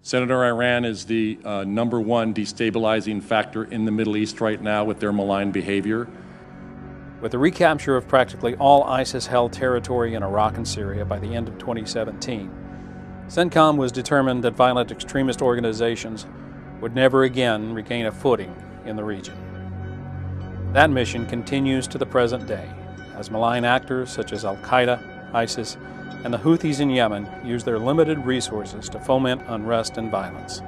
Senator, Iran is the #1 destabilizing factor in the Middle East right now with their malign behavior. With the recapture of practically all ISIS-held territory in Iraq and Syria by the end of 2017, CENTCOM was determined that violent extremist organizations would never again regain a footing in the region. That mission continues to the present day, as malign actors such as Al-Qaeda, ISIS, and the Houthis in Yemen use their limited resources to foment unrest and violence.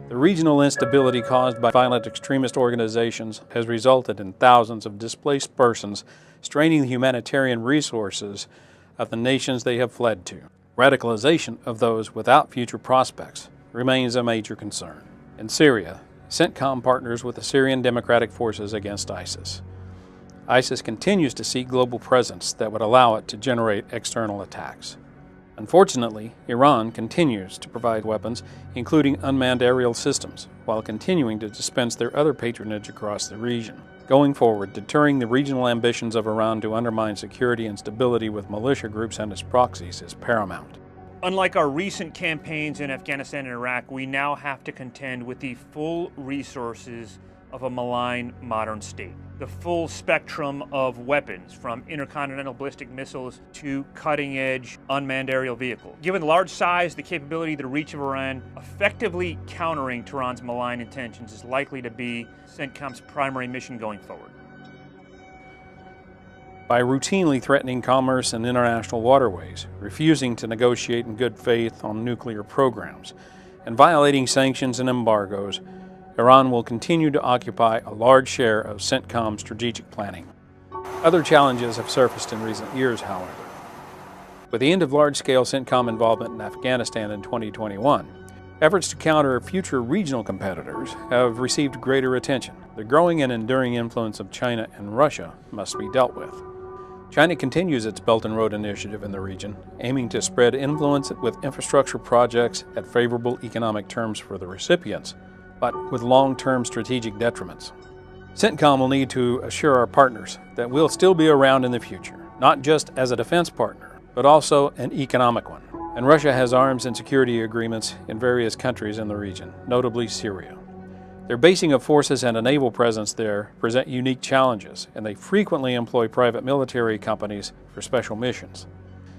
The regional instability caused by violent extremist organizations has resulted in thousands of displaced persons straining the humanitarian resources of the nations they have fled to. Radicalization of those without future prospects remains a major concern. In Syria, CENTCOM partners with the Syrian Democratic Forces against ISIS. ISIS continues to seek global presence that would allow it to generate external attacks. Unfortunately, Iran continues to provide weapons, including unmanned aerial systems, while continuing to dispense their other patronage across the region. Going forward, deterring the regional ambitions of Iran to undermine security and stability with militia groups and its proxies is paramount. Unlike our recent campaigns in Afghanistan and Iraq, we now have to contend with the full resources of a malign modern state. The full spectrum of weapons, from intercontinental ballistic missiles to cutting-edge unmanned aerial vehicles. Given the large size, the capability, the reach of Iran, effectively countering Tehran's malign intentions is likely to be CENTCOM's primary mission going forward. By routinely threatening commerce and international waterways, refusing to negotiate in good faith on nuclear programs, and violating sanctions and embargoes, Iran will continue to occupy a large share of CENTCOM strategic planning. Other challenges have surfaced in recent years, however. With the end of large-scale CENTCOM involvement in Afghanistan in 2021, efforts to counter future regional competitors have received greater attention. The growing and enduring influence of China and Russia must be dealt with. China continues its Belt and Road Initiative in the region, aiming to spread influence with infrastructure projects at favorable economic terms for the recipients, but with long-term strategic detriments. CENTCOM will need to assure our partners that we'll still be around in the future, not just as a defense partner, but also an economic one. And Russia has arms and security agreements in various countries in the region, notably Syria. Their basing of forces and a naval presence there present unique challenges, and they frequently employ private military companies for special missions.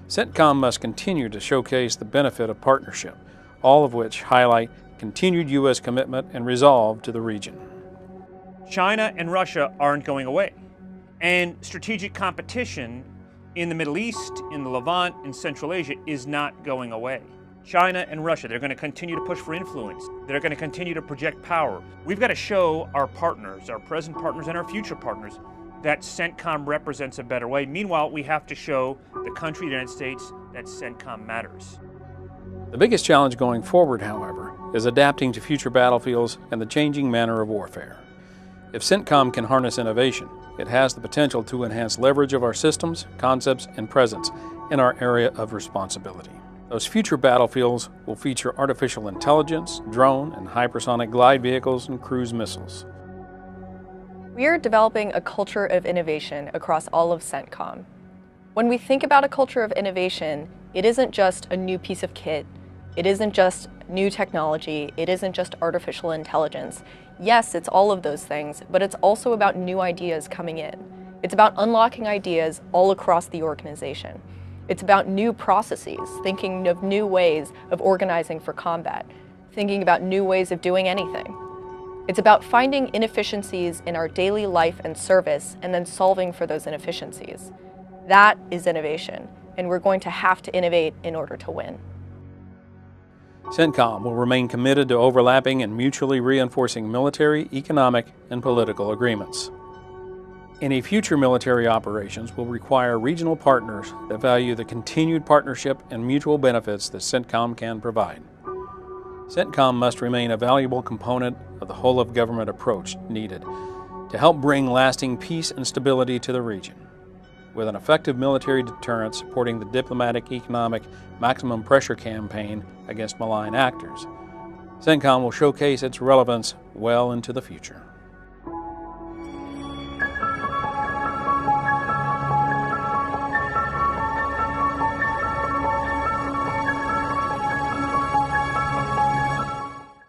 CENTCOM must continue to showcase the benefit of partnership, all of which highlight continued U.S. commitment and resolve to the region. China and Russia aren't going away, and strategic competition in the Middle East, in the Levant, in Central Asia is not going away. China and Russia, they're going to continue to push for influence. They're going to continue to project power. We've got to show our partners, our present partners and our future partners, that CENTCOM represents a better way. Meanwhile, we have to show the country, the United States, that CENTCOM matters. The biggest challenge going forward, however, is adapting to future battlefields and the changing manner of warfare. If CENTCOM can harness innovation, it has the potential to enhance leverage of our systems, concepts, and presence in our area of responsibility. Those future battlefields will feature artificial intelligence, drone and hypersonic glide vehicles, and cruise missiles. We are developing a culture of innovation across all of CENTCOM. When we think about a culture of innovation, it isn't just a new piece of kit. It isn't just new technology. It isn't just artificial intelligence. Yes, it's all of those things, but it's also about new ideas coming in. It's about unlocking ideas all across the organization. It's about new processes, thinking of new ways of organizing for combat, thinking about new ways of doing anything. It's about finding inefficiencies in our daily life and service and then solving for those inefficiencies. That is innovation, and we're going to have to innovate in order to win. CENTCOM will remain committed to overlapping and mutually reinforcing military, economic, and political agreements. Any future military operations will require regional partners that value the continued partnership and mutual benefits that CENTCOM can provide. CENTCOM must remain a valuable component of the whole-of-government approach needed to help bring lasting peace and stability to the region. with an effective military deterrent supporting the diplomatic, economic, maximum pressure campaign against malign actors. CENTCOM will showcase its relevance well into the future.